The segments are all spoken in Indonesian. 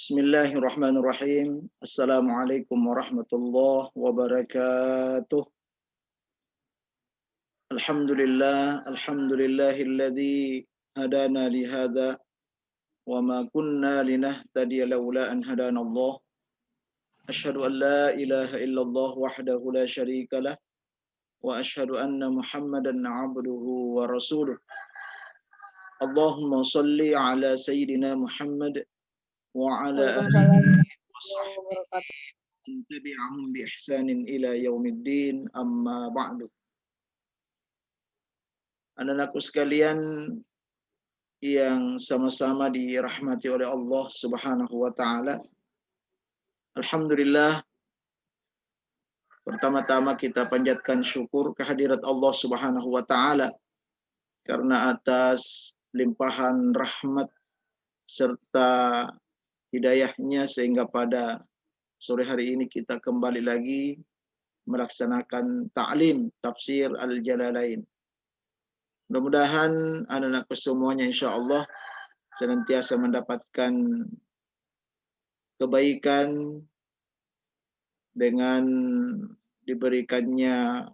Bismillahirrahmanirrahim. Assalamualaikum warahmatullahi wabarakatuh. Alhamdulillahilladzi hadana li hadza wa ma kunna linahtadiya laula an hadanallah. Asyhadu an la ilaha illallah wahdahu la syarika lah wa asyhadu anna Muhammadan abduhu wa rasuluh. Allahumma shalli ala sayyidina Muhammad wa ala Waalaikumsalam alihi wa warahmatullahi wabarakatuh. sahbihi tabi'ahum bi ihsanin ila yaumiddin amma ba'du. Anak-anakku sekalian yang sama-sama dirahmati oleh Allah Subhanahu wa taala. Alhamdulillah, pertama-tama kita panjatkan syukur kehadirat Allah Subhanahu wa taala karena atas limpahan rahmat serta hidayahnya sehingga pada sore hari ini kita kembali lagi melaksanakan ta'lim tafsir Al-Jalalain. Mudah-mudahan anak-anakku semuanya insya-Allah senantiasa mendapatkan kebaikan dengan diberikannya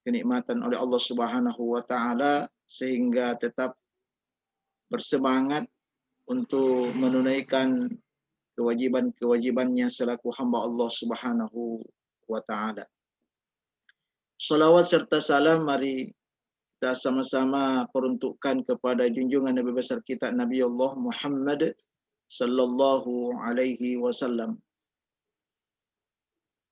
kenikmatan oleh Allah Subhanahu wa taala sehingga tetap bersemangat untuk menunaikan kewajiban-kewajibannya selaku hamba Allah Subhanahu wa taala. Salawat serta salam mari kita sama-sama peruntukkan kepada junjungan Nabi besar kita Nabi Allah Muhammad sallallahu alaihi wasallam.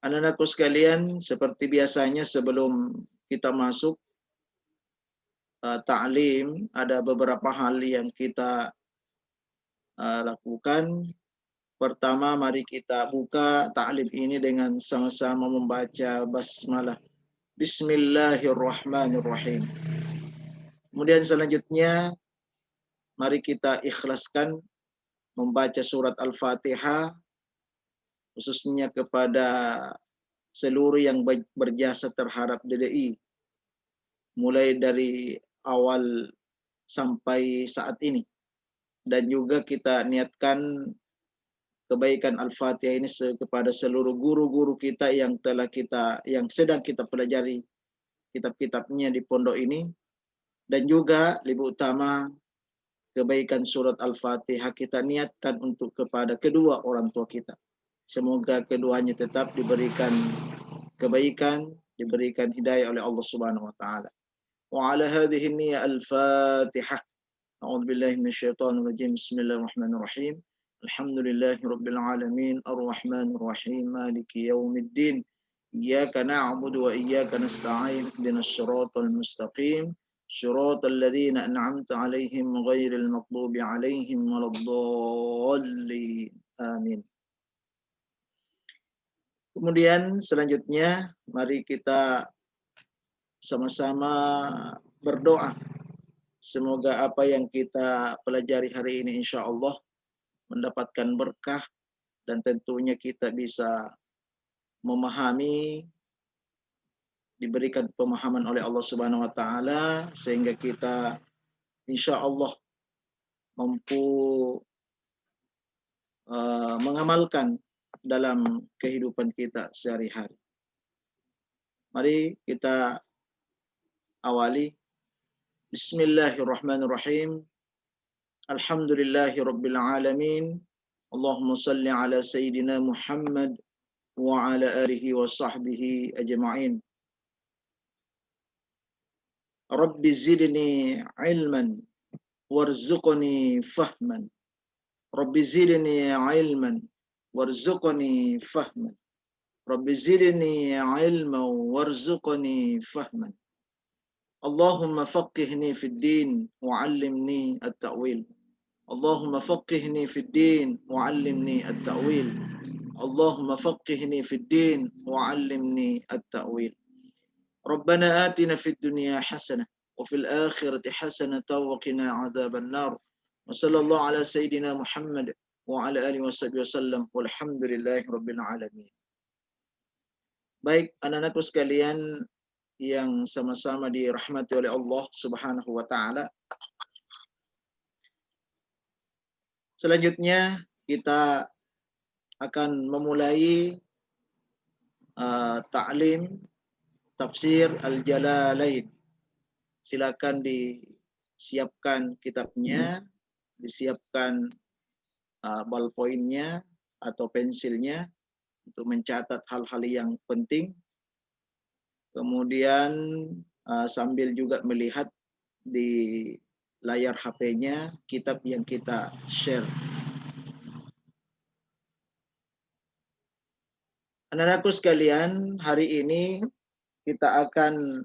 Anak-anakku sekalian, seperti biasanya sebelum kita masuk ta'lim, ada beberapa hal yang kita lakukan. Pertama, mari kita buka ta'lim ini dengan sama-sama membaca basmalah. Bismillahirrahmanirrahim. Kemudian selanjutnya, mari kita ikhlaskan membaca surat Al-Fatihah, khususnya kepada seluruh yang berjasa terhadap DDI, mulai dari awal sampai saat ini. Dan juga kita niatkan kebaikan Al-Fatihah ini kepada seluruh guru-guru kita yang sedang kita pelajari kitab-kitabnya di pondok ini, dan juga lebih utama kebaikan surat Al-Fatihah kita niatkan untuk kepada kedua orang tua kita. Semoga keduanya tetap diberikan kebaikan, diberikan hidayah oleh Allah Subhanahu wa taala. Wa ala hadhihi niyyah al-Fatihah. A'udzubillahi minasyaitonir rajim. Bismillahirrahmanirrahim. Alhamdulillahirabbil alamin, arrahmanir rahim, maliki yaumiddin. Iyyaka na'budu wa iyyaka nasta'in. Ihdinas siratal mustaqim. Shiratal ladzina an'amta 'alaihim ghairil maghdubi 'alaihim waladdallin. Amin. Kemudian selanjutnya mari kita sama-sama berdoa. Semoga apa yang kita pelajari hari ini insya Allah mendapatkan berkah dan tentunya kita bisa memahami, diberikan pemahaman oleh Allah Subhanahu wa taala sehingga kita insya Allah mampu mengamalkan dalam kehidupan kita sehari-hari. Mari kita awali. Bismillahirrahmanirrahim. Alhamdulillahirabbil alamin. Allahumma salli ala sayyidina Muhammad wa ala alihi wa sahbihi ajma'in. Rabbi zidni ilman warzuqni fahman. Rabbi zidni ilman warzuqni fahman. Rabbi zidni ilman warzuqni fahman. Allahumma faqihni fid din wa'allimni at-ta'wil. Allahumma faqihni fid din wa'allimni at-ta'wil. Allahumma faqihni fid din wa'allimni at-ta'wil. Rabbana atina fid dunya hasanah wa fil akhirati hasanatan wa qina adzaban nar. Wa sallallahu ala sayyidina Muhammad wa ala alihi wasallam walhamdulillahi rabbil alamin. Baik anak-anakku sekalian yang sama-sama dirahmati oleh Allah Subhanahu wa taala. Selanjutnya kita akan memulai ta'lim tafsir Al-Jalalain. Silakan disiapkan kitabnya, disiapkan ballpointnya atau pensilnya untuk mencatat hal-hal yang penting. Kemudian sambil juga melihat di layar HP-nya kitab yang kita share. Anak-anakku sekalian, hari ini kita akan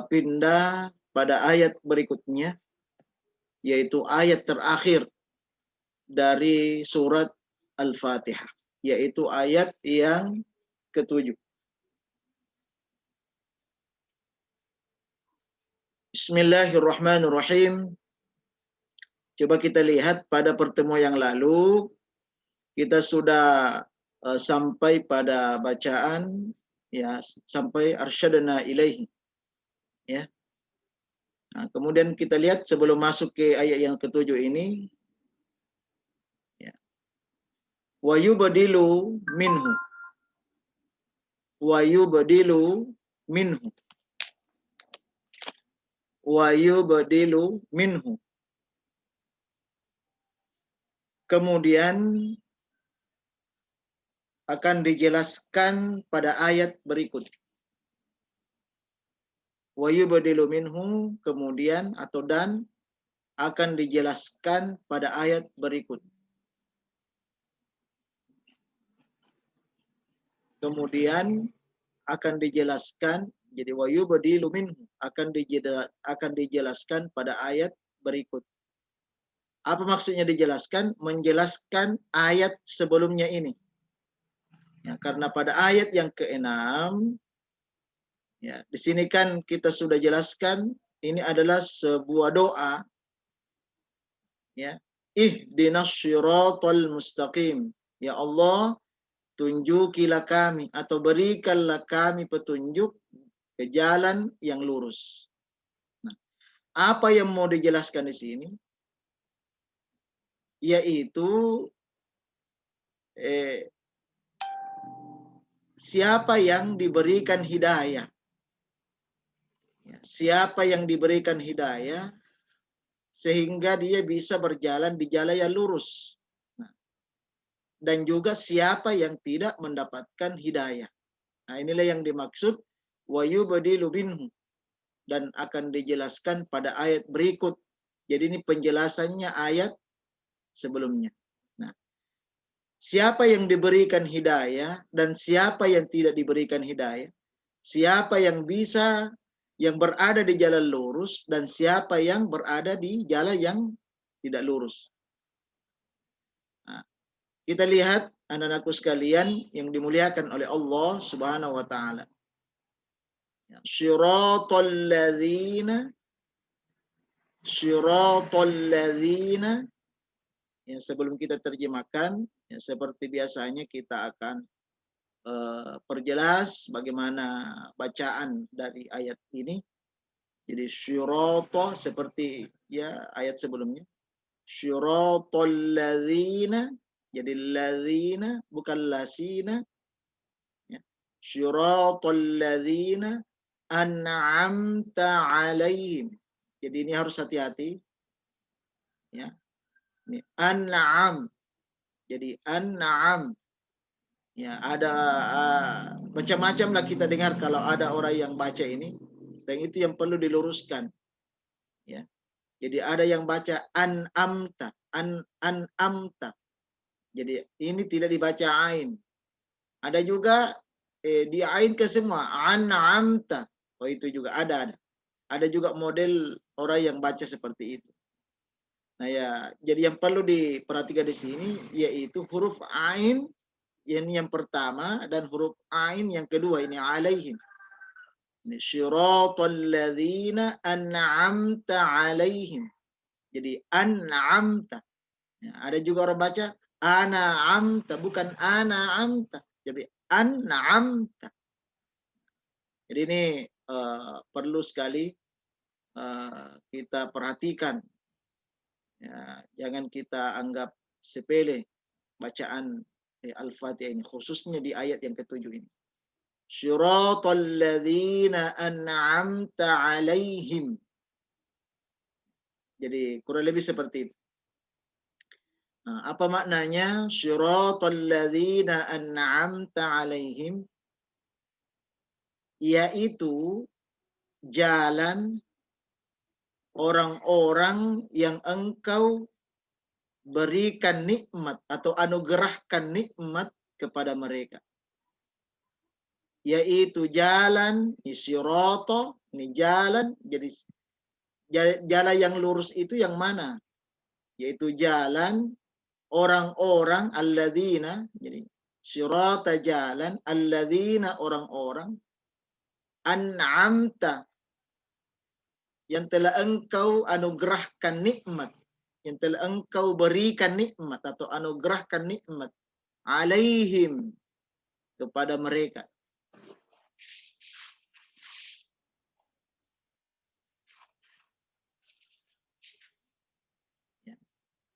pindah pada ayat berikutnya, yaitu ayat terakhir dari surat Al-Fatihah, yaitu ayat yang ke-7. Bismillahirrahmanirrahim. Coba kita lihat pada pertemuan yang lalu kita sudah sampai pada bacaan ya sampai arsyadana ilaihi ya. Nah, kemudian kita lihat sebelum masuk ke ayat yang ke-7 ini ya. Wa yubadilu minhu. Wa yubadilu minhu. Wa yubadilu minhu. Kemudian akan dijelaskan pada ayat berikut. Wa yubadilu minhu, kemudian atau dan akan dijelaskan pada ayat berikut. Kemudian akan dijelaskan, jadi wa yubadilu minhu akan dijelaskan pada ayat berikut. Apa maksudnya dijelaskan? Menjelaskan ayat sebelumnya ini. Ya, karena pada ayat yang ke-6 ya, di sini kan kita sudah jelaskan ini adalah sebuah doa ya. Ihdinas syiratal mustaqim. Ya Allah, tunjukilah kami atau berikanlah kami petunjuk ke jalan yang lurus. Nah, apa yang mau dijelaskan di sini? Yaitu siapa yang diberikan hidayah. Siapa yang diberikan hidayah sehingga dia bisa berjalan di jalan yang lurus. Nah, dan juga siapa yang tidak mendapatkan hidayah. Nah, inilah yang dimaksud wa yubadilu binhu, dan akan dijelaskan pada ayat berikut. Jadi ini penjelasannya ayat sebelumnya. Nah, siapa yang diberikan hidayah dan siapa yang tidak diberikan hidayah? Siapa yang bisa, yang berada di jalan lurus, dan siapa yang berada di jalan yang tidak lurus. Nah, kita lihat anak-anakku sekalian yang dimuliakan oleh Allah Subhanahu wa taala. Syiratal ladzina ya, sebelum kita terjemahkan ya, seperti biasanya kita akan perjelas bagaimana bacaan dari ayat ini. Jadi syirata seperti ya ayat sebelumnya. Syiratal ladzina, jadi ladzina bukan lasina. Ya. Syiratal ladzina an'amta alaihim. Jadi ini harus hati-hati. Ya. Ini an'am. Jadi an'am. Ya, ada macam-macam lah kita dengar kalau ada orang yang baca ini, dan itu yang perlu diluruskan. Ya. Jadi ada yang baca an'amta, an'amta. Jadi ini tidak dibaca ain. Ada juga di ain ke semua an'amta. Oh itu juga ada. Ada juga model orang yang baca seperti itu. Nah ya, jadi yang perlu diperhatikan di sini yaitu huruf ain yang pertama dan huruf ain yang kedua ini alaihim. Ini syiratal ladzina an'amta alaihim. Jadi an'amta. Ya, ada juga orang baca an'amta, bukan an'amta. Jadi an'amta. Jadi ini perlu sekali kita perhatikan. Ya, jangan kita anggap sepele bacaan Al-Fatihah ini, khususnya di ayat yang ke-7 ini. Syiratal ladzina an'amta 'alaihim. Jadi kurang lebih seperti itu. Nah, apa maknanya? Syiratal ladzina an'amta 'alaihim, yaitu jalan orang-orang yang engkau berikan nikmat atau anugerahkan nikmat kepada mereka. Yaitu jalan, sirata, ini jalan, jadi jalan yang lurus itu yang mana? Yaitu jalan orang-orang alladzina, jadi sirata jalan, alladzina orang-orang, an'amta, yang telah engkau anugerahkan nikmat, yang telah engkau berikan nikmat atau anugerahkan nikmat, alaihim, kepada mereka.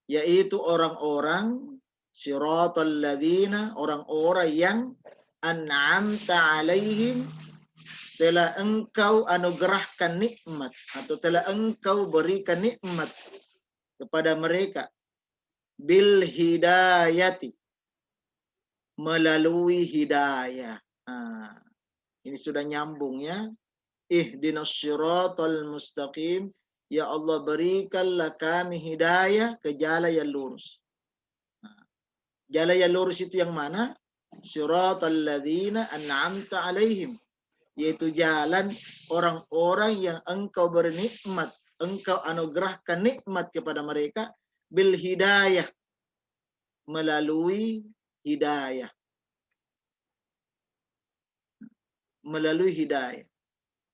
Yaitu orang-orang siratal ladzina, orang-orang yang an'amta alaihim, telah engkau anugerahkan nikmat atau telah engkau berikan nikmat kepada mereka bil hidayati, melalui hidayah. Nah, ini sudah nyambung ya. Ihdinas syiratal mustaqim, ya Allah berikanlah kami hidayah ke jalan yang lurus. Nah, jalan yang lurus itu yang mana? Syiratal ladzina an'amta alaihim, yaitu jalan orang-orang yang engkau bernikmat, engkau anugerahkan nikmat kepada mereka bil hidayah, melalui hidayah. Melalui hidayah.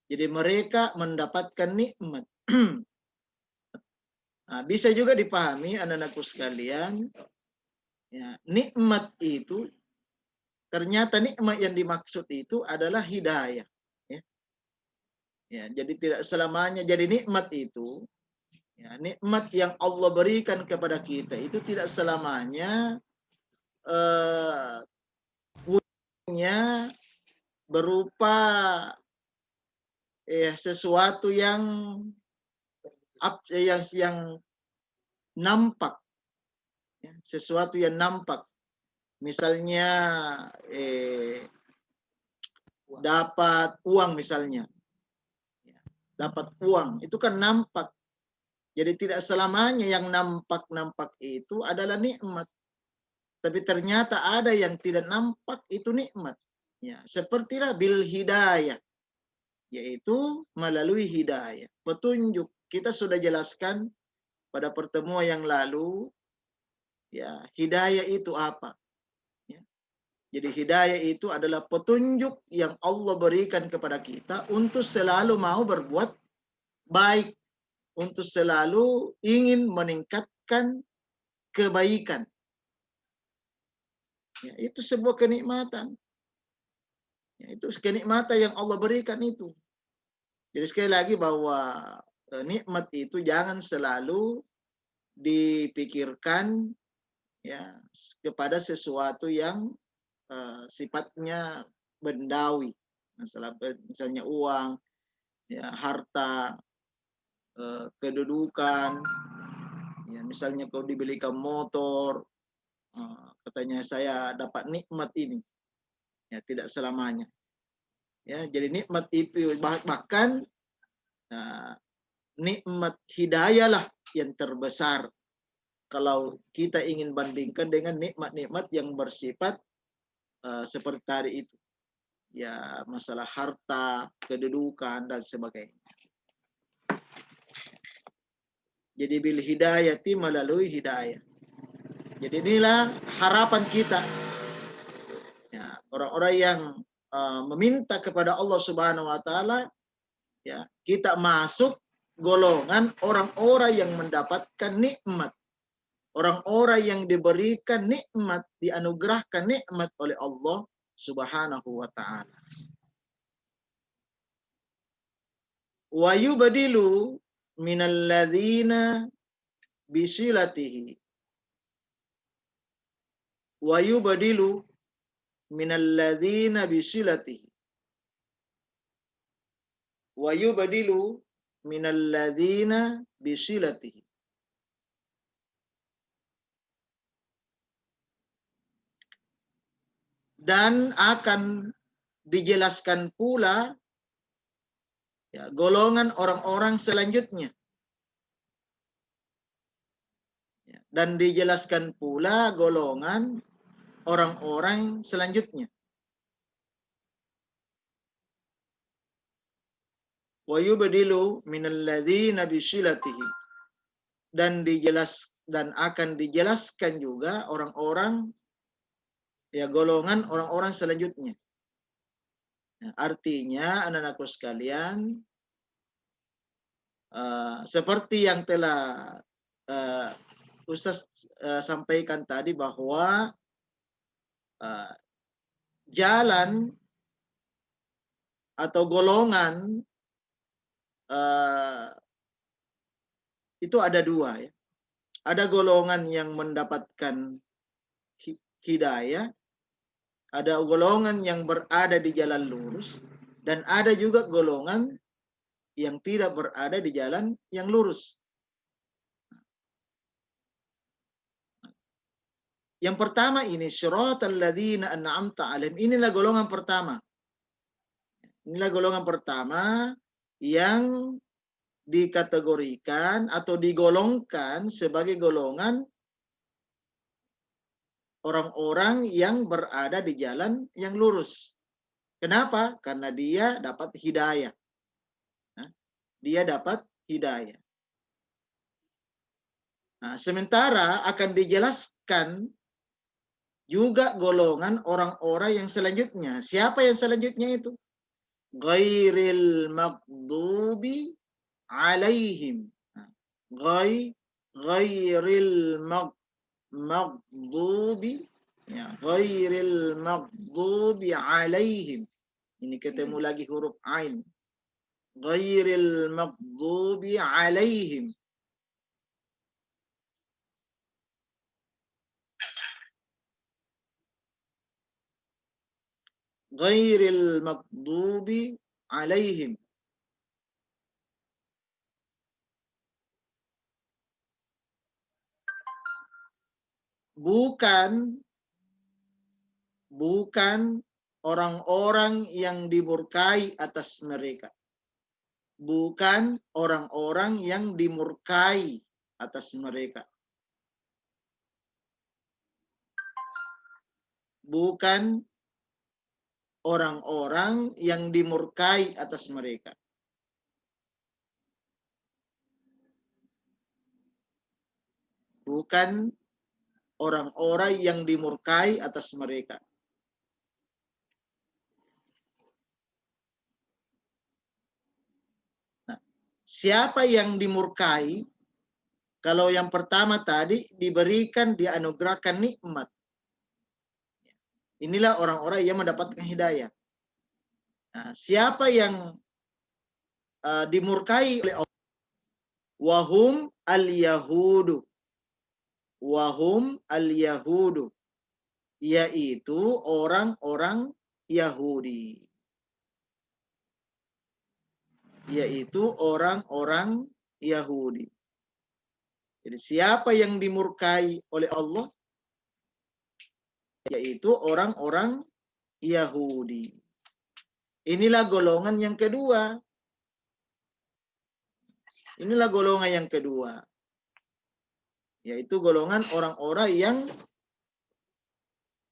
Jadi mereka mendapatkan nikmat. Nah, bisa juga dipahami anak-anakku sekalian, ya, nikmat itu ternyata nikmat yang dimaksud itu adalah hidayah. Ya. Ya, jadi tidak selamanya jadi nikmat itu, ya, nikmat yang Allah berikan kepada kita itu tidak selamanya wujudnya berupa sesuatu yang nampak, ya, sesuatu yang nampak. Misalnya dapat uang misalnya, dapat uang itu kan nampak. Jadi tidak selamanya yang nampak-nampak itu adalah nikmat. Tapi ternyata ada yang tidak nampak itu nikmat. Ya, sepertilah bil hidayah, yaitu melalui hidayah. Petunjuk. Kita sudah jelaskan pada pertemuan yang lalu, ya, hidayah itu apa? Ya. Jadi hidayah itu adalah petunjuk yang Allah berikan kepada kita untuk selalu mau berbuat baik, untuk selalu ingin meningkatkan kebaikan. Ya, itu sebuah kenikmatan. Ya, itu kenikmatan yang Allah berikan itu. Jadi sekali lagi bahwa nikmat itu jangan selalu dipikirkan, ya, kepada sesuatu yang sifatnya bendawi. Misalnya uang, ya, harta, kedudukan, ya, misalnya kau dibelikan motor, katanya saya dapat nikmat ini, ya, tidak selamanya. Ya, jadi nikmat itu bahkan nikmat hidayah lah yang terbesar kalau kita ingin bandingkan dengan nikmat-nikmat yang bersifat seperti tadi itu, ya, masalah harta, kedudukan dan sebagainya. Jadi bil hidayati, melalui hidayah. Jadi inilah harapan kita, ya, orang-orang yang meminta kepada Allah Subhanahu wa taala, ya, kita masuk golongan orang-orang yang mendapatkan nikmat, orang-orang yang diberikan nikmat, dianugerahkan nikmat oleh Allah Subhanahu wa taala. Wa yubadilu minal ladzina bisilatihi wa yubadilu minal ladzina bisilatihi. Wa yubadilu minal ladzina bisilatihi. Dan akan dijelaskan pula ya, golongan orang-orang selanjutnya. Ya, dan dijelaskan pula golongan orang-orang selanjutnya. Wa yubdilu minal ladzina bisilatihi. Dan akan dijelaskan juga orang-orang ya golongan orang-orang selanjutnya. Ya, artinya anak-anakku sekalian, seperti yang telah Ustaz sampaikan tadi bahwa jalan atau golongan itu ada dua ya. Ada golongan yang mendapatkan hidayah, ada golongan yang berada di jalan lurus, dan ada juga golongan yang tidak berada di jalan yang lurus. Yang pertama ini syiratal ladzina an'amta 'alaihim. Inilah golongan pertama. Inilah golongan pertama yang dikategorikan atau digolongkan sebagai golongan orang-orang yang berada di jalan yang lurus. Kenapa? Karena dia dapat hidayah. Dia dapat hidayah. Nah, sementara akan dijelaskan juga golongan orang-orang yang selanjutnya. Siapa yang selanjutnya itu? Ghairil maghdubi alaihim. Ghairil maghdubi ya, ghairil maghdubi alaihim. Ini ketemu lagi huruf ain. Ghairil maghdubi alaihim. Ghairil maghdubi alaihim. Bukan orang-orang yang dimurkai atas mereka. Bukan orang-orang yang dimurkai atas mereka. Bukan orang-orang yang dimurkai atas mereka. Bukan orang-orang yang dimurkai atas mereka. Nah, siapa yang dimurkai? Kalau yang pertama tadi diberikan, dianugerahkan nikmat. Inilah orang-orang yang mendapatkan hidayah. Nah, siapa yang dimurkai oleh Allah? Wahum al-yahudu. Wahum al-yahudu. Yaitu orang-orang Yahudi. Yaitu orang-orang Yahudi. Jadi siapa yang dimurkai oleh Allah? Yaitu orang-orang Yahudi. Inilah golongan yang kedua. Inilah golongan yang kedua. Yaitu golongan orang-orang yang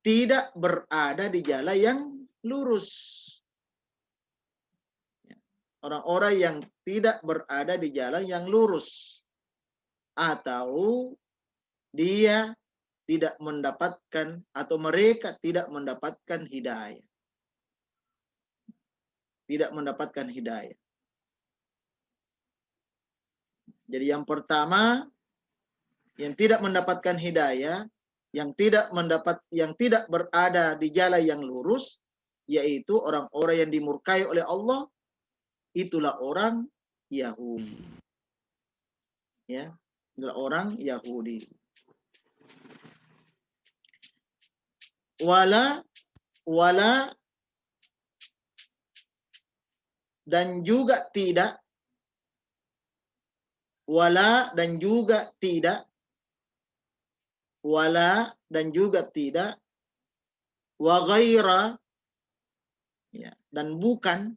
tidak berada di jalan yang lurus. Orang-orang yang tidak berada di jalan yang lurus. Atau dia tidak mendapatkan atau mereka tidak mendapatkan hidayah. Tidak mendapatkan hidayah. Jadi yang pertama, yang tidak mendapatkan hidayah, yang tidak berada di jalan yang lurus, yaitu orang-orang yang dimurkai oleh Allah, itulah orang Yahudi. Ya, itulah orang Yahudi. wala, wala, dan juga tidak, wala dan juga tidak, wala dan juga tidak, wa ghaira, ya, dan bukan.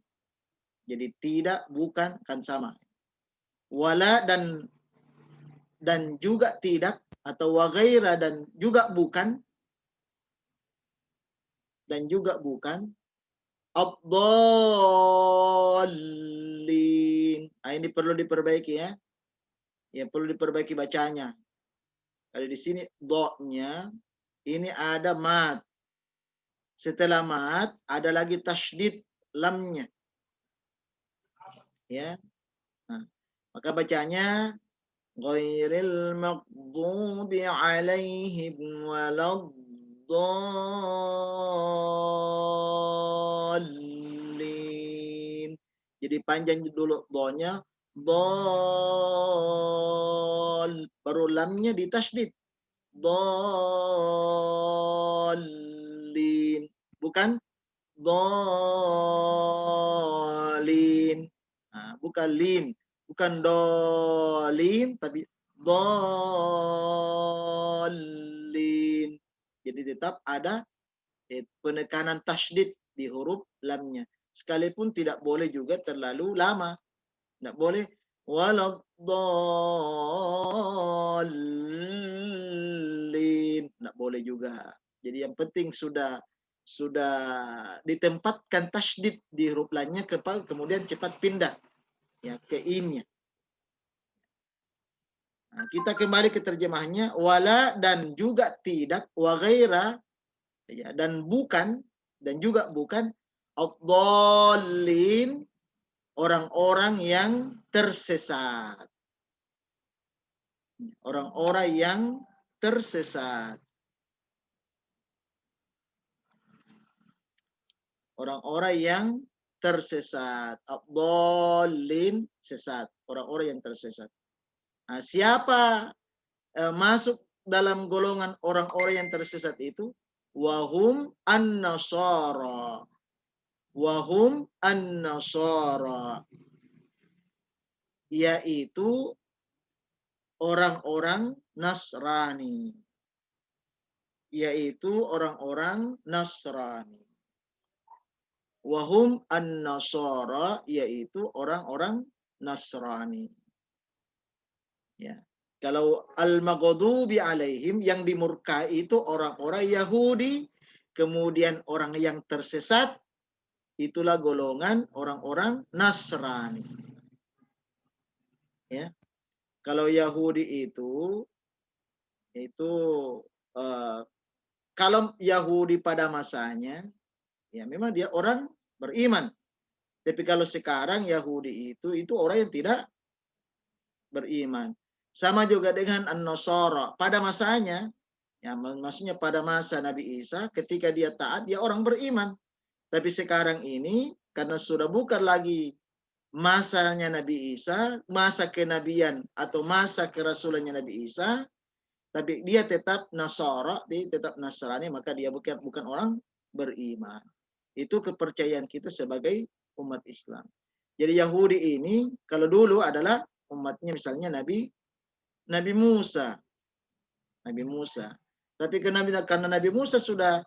Jadi tidak, bukan kan sama. Wala dan juga tidak, atau wa ghaira dan juga bukan, dan juga bukan, ad-dallin. Nah, ini perlu diperbaiki ya. Ya, perlu diperbaiki bacanya. Kalau di sini do-nya ini ada mat. Setelah mat ada lagi tasydid lamnya. Ya. Nah, maka bacanya ghairil maghdubi alaihim waladdallin. Jadi panjang dulu do-nya, dol, baru lamnya ditasydid. Dallin. Bukan dolin. Nah, bukan lin. Bukan dolin, tapi dolin. Jadi tetap ada penekanan tasydid di huruf lamnya. Sekalipun tidak boleh juga terlalu lama. Tidak boleh waladdallin. Tidak boleh juga. Jadi yang penting sudah ditempatkan tasydid di huruf lamnya, kemudian cepat pindah ya ke in-nya. Nah, kita kembali ke terjemahnya, wala dan juga tidak, wa ghaira ya, dan bukan, dan juga bukan, ad-dallin, orang-orang yang tersesat. Orang-orang yang tersesat. Orang-orang yang tersesat. Ad-dallin, sesat. Orang-orang yang tersesat. Nah, siapa masuk dalam golongan orang-orang yang tersesat itu? Wahum an-nasara. Wahum an-nasara. Yaitu orang-orang Nasrani. Yaitu orang-orang Nasrani. Wahum an-nasara, yaitu orang-orang Nasrani. Ya. Kalau al-maghdubi alaihim, yang dimurkai itu orang-orang Yahudi, kemudian orang yang tersesat, itulah golongan orang-orang Nasrani. Ya. Kalau Yahudi itu kalau Yahudi pada masanya, ya memang dia orang beriman. Tapi kalau sekarang Yahudi itu orang yang tidak beriman. Sama juga dengan An-Nasara. Pada masanya, ya maksudnya pada masa Nabi Isa, ketika dia taat, dia orang beriman. Tapi sekarang ini, karena sudah bukan lagi masanya Nabi Isa, masa kenabian atau masa kerasulannya Nabi Isa, tapi dia tetap Nasara, dia tetap Nasrani, maka dia bukan orang beriman. Itu kepercayaan kita sebagai umat Islam. Jadi Yahudi ini, kalau dulu adalah umatnya misalnya Nabi Musa. Nabi Musa. Tapi karena Nabi Musa sudah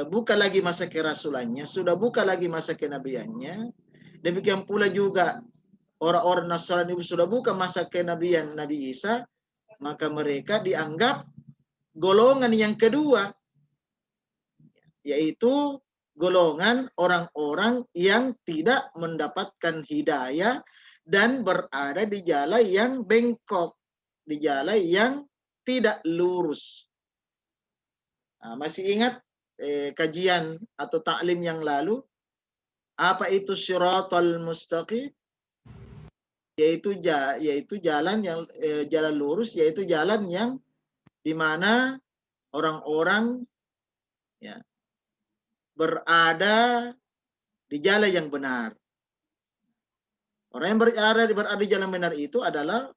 bukan lagi masa kerasulannya, sudah bukan lagi masa kenabiannya. Demikian pula juga orang-orang Nasrani sudah bukan masa kenabian Nabi Isa, maka mereka dianggap golongan yang kedua, yaitu golongan orang-orang yang tidak mendapatkan hidayah dan berada di jalan yang bengkok, di jalan yang tidak lurus. Nah, masih ingat kajian atau taklim yang lalu? Apa itu syiratal mustaqim? Yaitu jalan yang jalan lurus, yaitu jalan yang di mana orang-orang ya berada di jalan yang benar. Orang yang berada di jalan benar itu adalah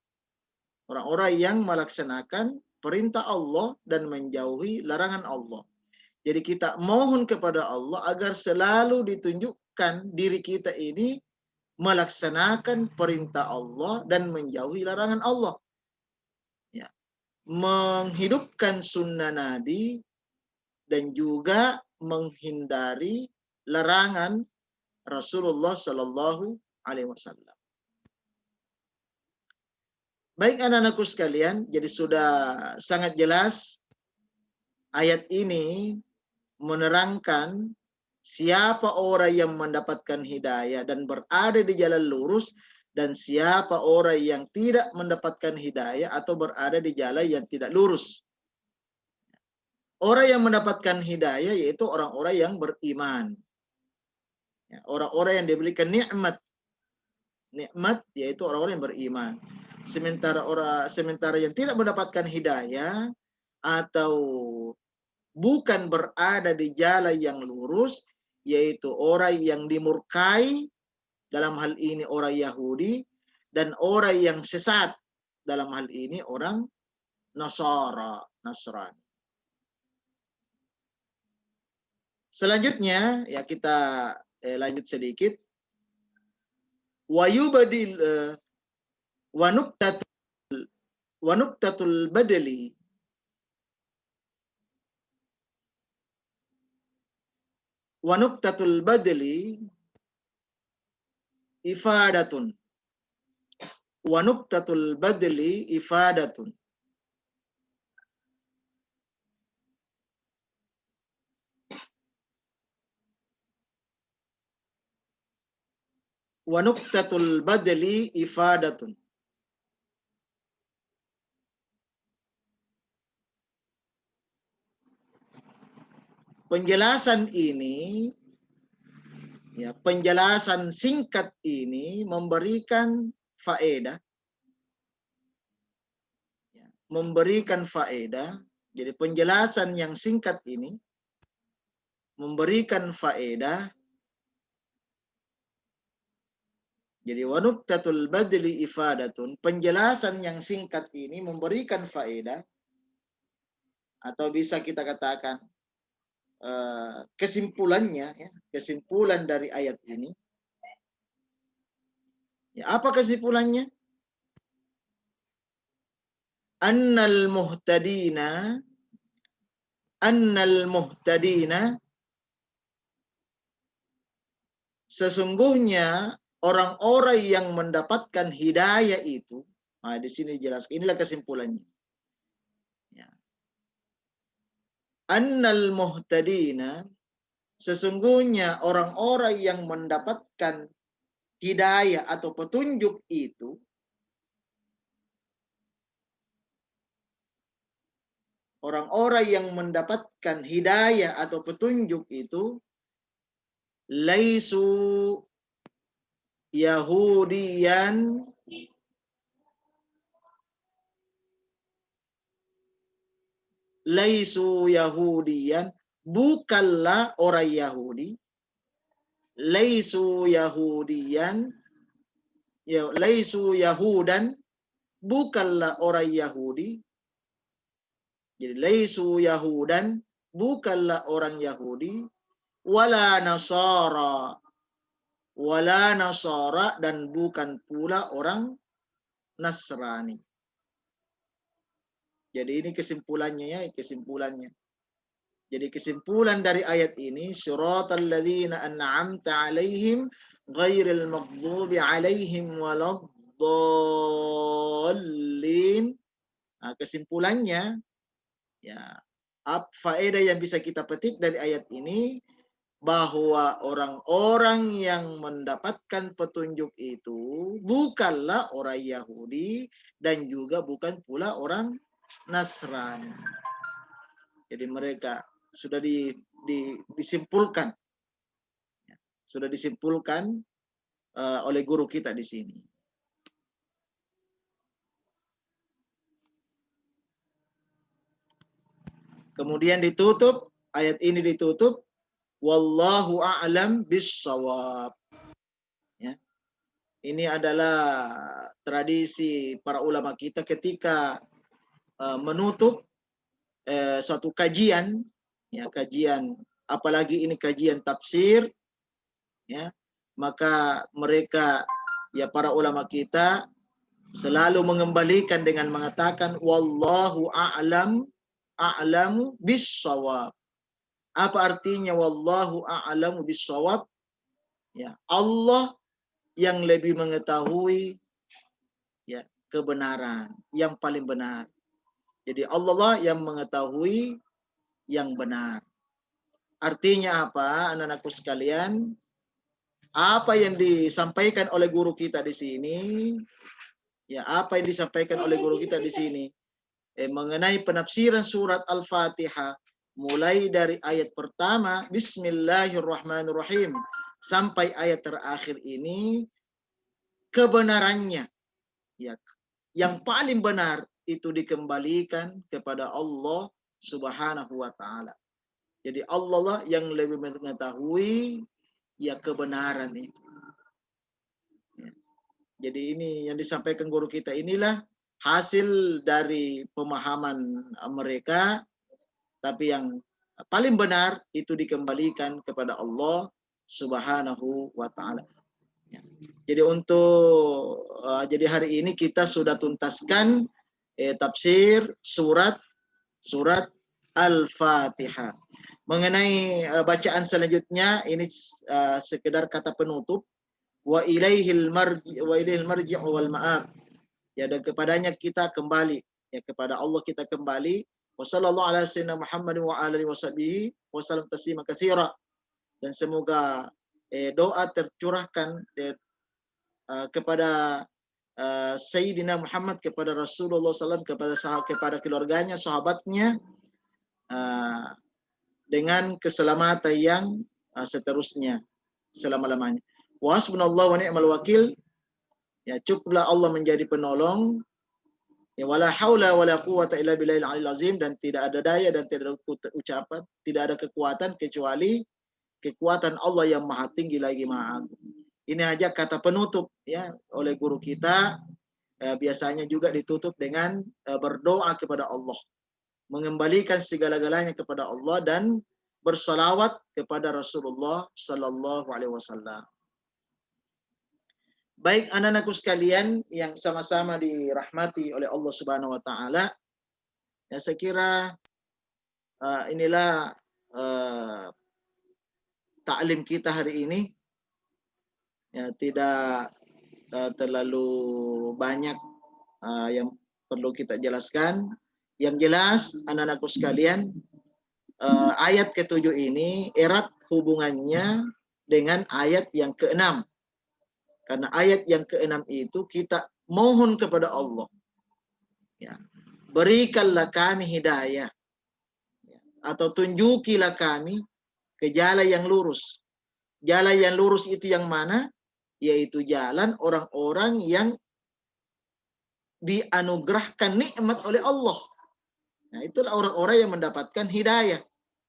orang-orang yang melaksanakan perintah Allah dan menjauhi larangan Allah. Jadi kita mohon kepada Allah agar selalu ditunjukkan diri kita ini melaksanakan perintah Allah dan menjauhi larangan Allah. Ya. Menghidupkan sunnah Nabi dan juga menghindari larangan Rasulullah Sallallahu Alaihi Wasallam. Baik anak-anakku sekalian, jadi sudah sangat jelas ayat ini menerangkan siapa orang yang mendapatkan hidayah dan berada di jalan lurus dan siapa orang yang tidak mendapatkan hidayah atau berada di jalan yang tidak lurus. Orang yang mendapatkan hidayah yaitu orang-orang yang beriman. Orang-orang yang diberikan nikmat. Nikmat yaitu orang-orang yang beriman. Sementara yang tidak mendapatkan hidayah atau bukan berada di jalan yang lurus, yaitu orang yang dimurkai, dalam hal ini orang Yahudi, dan orang yang sesat, dalam hal ini orang Nasrani. Selanjutnya ya kita lanjut sedikit. Wayubadil wanuktatul badali wanuktatul badali ifadatun wanuktatul badali ifadatun wanuktatul badali ifadatun. Penjelasan ini, ya, penjelasan singkat ini memberikan faedah, ya, memberikan faedah. Jadi penjelasan yang singkat ini memberikan faedah. Jadi wanuktatul badli ifadatun, penjelasan yang singkat ini memberikan faedah, atau bisa kita katakan kesimpulannya, ya, kesimpulan dari ayat ini. Ya, apa kesimpulannya? Annal muhtadina, sesungguhnya orang-orang yang mendapatkan hidayah itu, nah di sini jelas, inilah kesimpulannya. Ya. Annal muhtadina, sesungguhnya orang-orang yang mendapatkan hidayah atau petunjuk itu, orang-orang yang mendapatkan hidayah atau petunjuk itu, laisu Yahudiyan bukanlah orang Yahudi, laisu Yahudiyan, ya, laisu Yahudan, bukanlah orang Yahudi. Jadi laisu Yahudan, bukanlah orang Yahudi, wala Nasara, dan bukan pula orang Nasrani. Jadi ini kesimpulannya, ya, kesimpulannya. Jadi kesimpulan dari ayat ini, syiratal ladzina an'amta 'alaihim ghairil maghdubi 'alaihim waladdallin. Nah, kesimpulannya, ya, faedah yang bisa kita petik dari ayat ini, bahwa orang-orang yang mendapatkan petunjuk itu bukanlah orang Yahudi dan juga bukan pula orang Nasrani. Jadi mereka sudah disimpulkan, sudah disimpulkan oleh guru kita di sini. Kemudian ditutup, ayat ini ditutup, wallahu a'lam bissawab. Ya. Ini adalah tradisi para ulama kita ketika menutup suatu kajian, ya kajian, apalagi ini kajian tafsir, ya, maka mereka, ya para ulama kita selalu mengembalikan dengan mengatakan wallahu a'lamu bissawab. Apa artinya wallahu a'lamu bissawab? Ya, Allah yang lebih mengetahui, ya, kebenaran, yang paling benar. Jadi Allah lah yang mengetahui yang benar. Artinya apa, anak-anakku sekalian? Apa yang disampaikan oleh guru kita di sini, ya, apa yang disampaikan oleh guru kita di sini mengenai penafsiran surat Al-Fatihah, mulai dari ayat pertama Bismillahirrahmanirrahim sampai ayat terakhir ini, kebenarannya, ya, yang paling benar itu dikembalikan kepada Allah Subhanahu wa taala. Jadi Allah lah yang lebih mengetahui, ya, kebenaran itu. Ya. Jadi ini yang disampaikan guru kita, inilah hasil dari pemahaman mereka, tapi yang paling benar itu dikembalikan kepada Allah Subhanahu wa taala. Ya. Jadi jadi hari ini kita sudah tuntaskan tafsir surat Al-Fatihah. Mengenai bacaan selanjutnya, ini sekedar kata penutup, wa ilaihil marji' wal ma'ab. Ya, dan kepadanya kita kembali, ya, kepada Allah kita kembali. Wassallallahu ala sayyidina Muhammad wa alihi washabihi wasallam taslima katsira. Dan semoga doa tercurahkan kepada Sayyidina Muhammad, kepada Rasulullah SAW, kepada keluarganya, sahabatnya, dengan keselamatan yang seterusnya selama-lamanya. Wa hasbunallahu wa ni'mal wakil. Ya, cukuplah Allah menjadi penolong. Ya, wala haula wala quwata illa billahil aliyil azim. Dan tidak ada daya dan tidak ada ucapan, tidak ada kekuatan kecuali kekuatan Allah yang maha tinggi lagi maha agung. Ini aja kata penutup, ya, oleh guru kita. Biasanya juga ditutup dengan berdoa kepada Allah, mengembalikan segala-galanya kepada Allah, dan bersalawat kepada Rasulullah Sallallahu Alaihi Wasallam. Baik anak-anakku sekalian yang sama-sama dirahmati oleh Allah Subhanahu Wa Taala, ya, saya kira inilah taklim kita hari ini. Ya, tidak terlalu banyak yang perlu kita jelaskan. Yang jelas anak-anakku sekalian, ayat ke-7 ini erat hubungannya dengan ayat yang ke-6. Karena ayat yang ke-6 itu kita mohon kepada Allah, ya, berikanlah kami hidayah, ya, atau tunjukilah kami ke jalan yang lurus. Jalan yang lurus itu yang mana? Yaitu jalan orang-orang yang dianugerahkan nikmat oleh Allah. Nah, itulah orang-orang yang mendapatkan hidayah,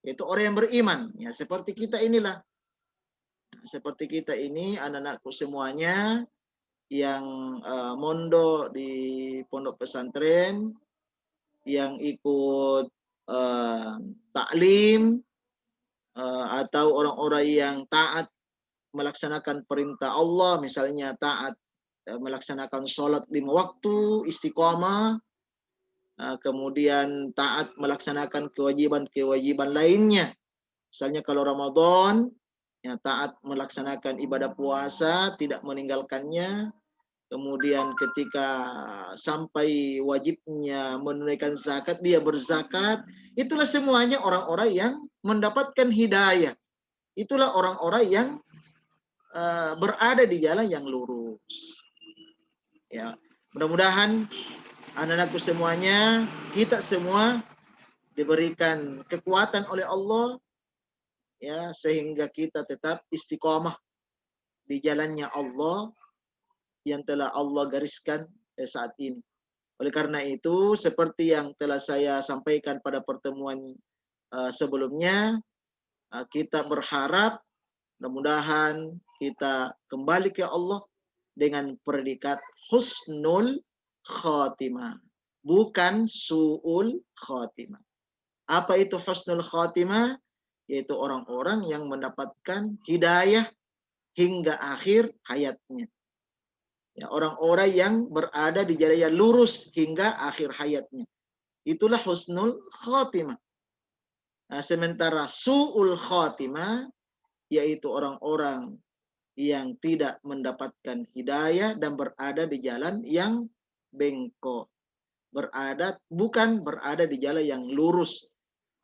yaitu orang yang beriman. Ya, seperti kita inilah. Nah, seperti kita ini, anak-anakku semuanya yang mondok di pondok pesantren, yang ikut taklim, atau orang-orang yang taat melaksanakan perintah Allah, misalnya taat melaksanakan sholat 5 waktu, istiqomah, kemudian taat melaksanakan kewajiban-kewajiban lainnya. Misalnya kalau Ramadan, ya, taat melaksanakan ibadah puasa, tidak meninggalkannya. Kemudian ketika sampai wajibnya menunaikan zakat, dia berzakat. Itulah semuanya orang-orang yang mendapatkan hidayah. Itulah orang-orang yang berada di jalan yang lurus. Ya, mudah-mudahan anak-anakku semuanya, kita semua diberikan kekuatan oleh Allah, ya, sehingga kita tetap istiqomah di jalannya Allah yang telah Allah gariskan saat ini. Oleh karena itu, seperti yang telah saya sampaikan pada pertemuan sebelumnya, kita berharap mudah-mudahan kita kembali ke Allah dengan predikat husnul khotimah, bukan su'ul khotimah. Apa itu husnul khatimah? Yaitu orang-orang yang mendapatkan hidayah hingga akhir hayatnya. Ya, orang-orang yang berada di jalan yang lurus hingga akhir hayatnya. Itulah husnul khatimah. Nah, sementara su'ul khatimah yaitu orang-orang yang tidak mendapatkan hidayah dan berada di jalan yang bengkok. Bukan berada di jalan yang lurus,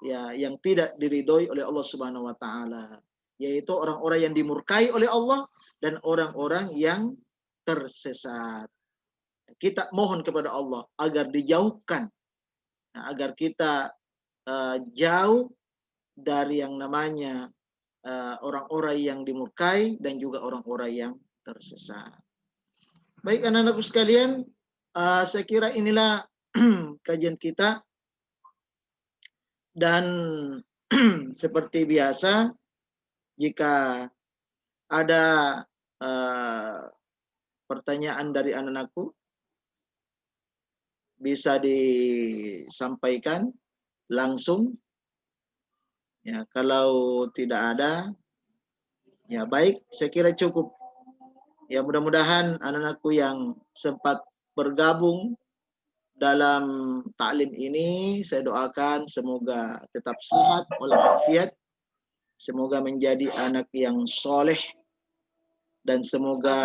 ya, yang tidak diridhoi oleh Allah Subhanahu wa taala, yaitu orang-orang yang dimurkai oleh Allah dan orang-orang yang tersesat. Kita mohon kepada Allah agar dijauhkan, agar kita jauh dari yang namanya orang-orang yang dimurkai dan juga orang-orang yang tersesat. Baik anak-anakku sekalian, saya kira inilah kajian kita, dan seperti biasa jika ada pertanyaan dari anak-anakku bisa disampaikan langsung. Ya, kalau tidak ada, ya baik, saya kira cukup. Ya, mudah-mudahan anak-anakku yang sempat bergabung dalam taklim ini, saya doakan semoga tetap sehat walafiat, semoga menjadi anak yang soleh, dan semoga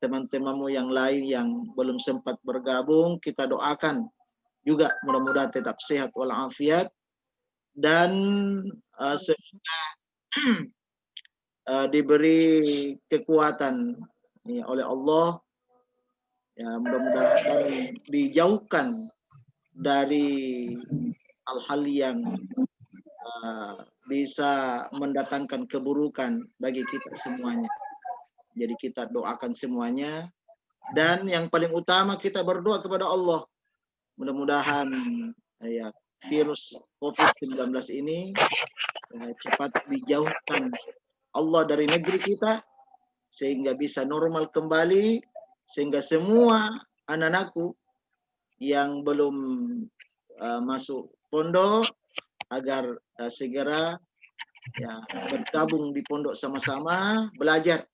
teman-temanmu yang lain yang belum sempat bergabung, kita doakan juga mudah-mudahan tetap sehat walafiat, dan semoga diberi kekuatan ya, oleh Allah, ya, mudah-mudahan dijauhkan dari hal-hal yang bisa mendatangkan keburukan bagi kita semuanya. Jadi kita doakan semuanya, dan yang paling utama kita berdoa kepada Allah, mudah-mudahan ya, virus COVID-19 ini cepat dijauhkan Allah dari negeri kita, sehingga bisa normal kembali, sehingga semua anak-anakku yang belum masuk pondok agar segera ya bergabung di pondok sama-sama belajar,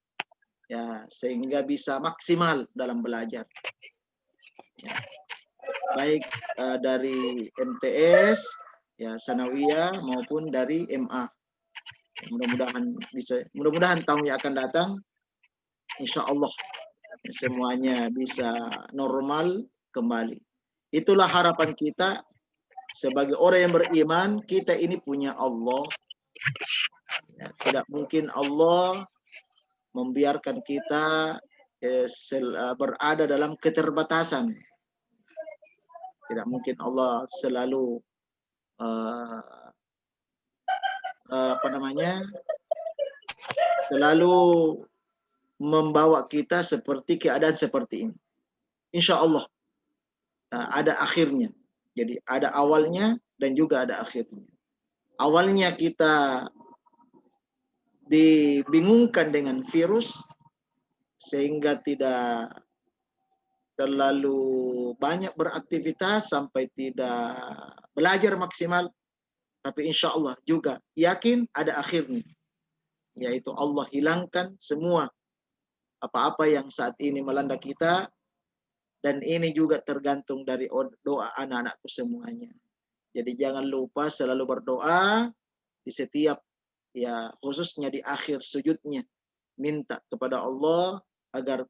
ya, sehingga bisa maksimal dalam belajar, ya, baik dari MTS ya sanawiyah maupun dari MA. Mudah-mudahan tahun yang akan datang insya Allah semuanya bisa normal kembali. Itulah harapan kita sebagai orang yang beriman. Kita ini punya Allah, ya, tidak mungkin Allah membiarkan kita berada dalam keterbatasan. Tidak mungkin Allah selalu selalu membawa kita seperti keadaan seperti ini. Insya Allah ada akhirnya. Jadi ada awalnya dan juga ada akhirnya. Awalnya kita dibingungkan dengan virus sehingga tidak terlalu banyak beraktivitas sampai tidak belajar maksimal. Tapi insya Allah juga yakin ada akhirnya, yaitu Allah hilangkan semua apa-apa yang saat ini melanda kita, dan ini juga tergantung dari doa anak-anakku semuanya. Jadi jangan lupa selalu berdoa di setiap, ya, khususnya di akhir sujudnya, minta kepada Allah agar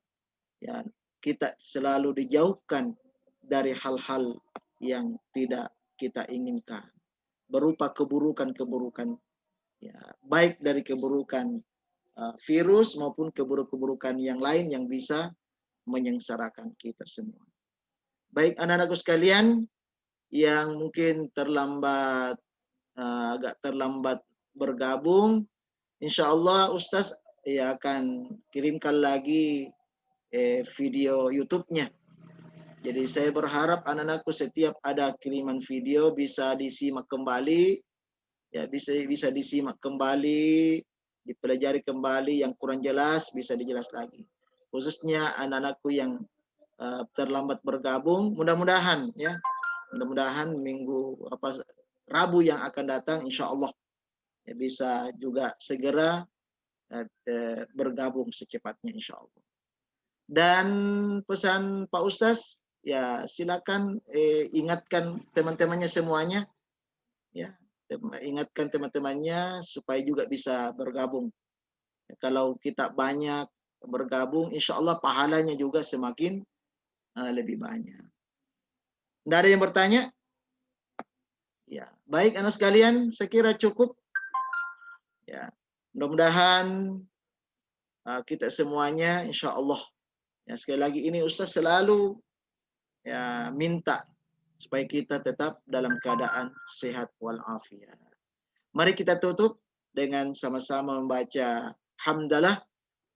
ya kita selalu dijauhkan dari hal-hal yang tidak kita inginkan, berupa keburukan-keburukan, ya, baik dari keburukan virus maupun keburukan-keburukan yang lain yang bisa menyengsarakan kita semua. Baik anak-anakku sekalian yang mungkin agak terlambat bergabung, insya Allah Ustaz ya akan kirimkan lagi video YouTube-nya. Jadi saya berharap anak-anakku setiap ada kiriman video bisa disimak kembali, ya, bisa disimak kembali, dipelajari kembali, yang kurang jelas bisa dijelas lagi. Khususnya anak-anakku yang terlambat bergabung, mudah-mudahan ya Mudah-mudahan Rabu yang akan datang insya Allah ya, bisa juga segera bergabung secepatnya insya Allah. Dan pesan Pak Ustaz, ya silakan ingatkan teman-temannya semuanya, ya ingatkan teman-temannya supaya juga bisa bergabung. Ya, kalau kita banyak bergabung, insya Allah pahalanya juga semakin lebih banyak. Tidak ada yang bertanya? Ya, baik anak sekalian, saya kira cukup. Ya, mudah-mudahan kita semuanya, insya Allah. Ya, sekali lagi ini Ustaz selalu ya minta supaya kita tetap dalam keadaan sehat walafiat. Mari kita tutup dengan sama-sama membaca hamdalah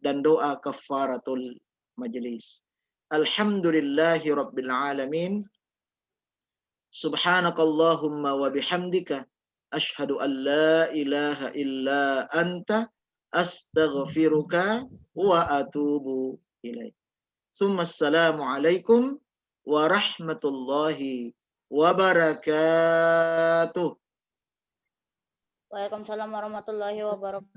dan doa kafaratul majelis. Alhamdulillahi rabbil alamin. Subhanakallahumma wa bihamdika asyhadu an la ilaha illa anta astaghfiruka wa atubu ilaik. Assalamu alaikum warahmatullahi wabarakatuh. Waalaikumsalam warahmatullahi wabarakatuh.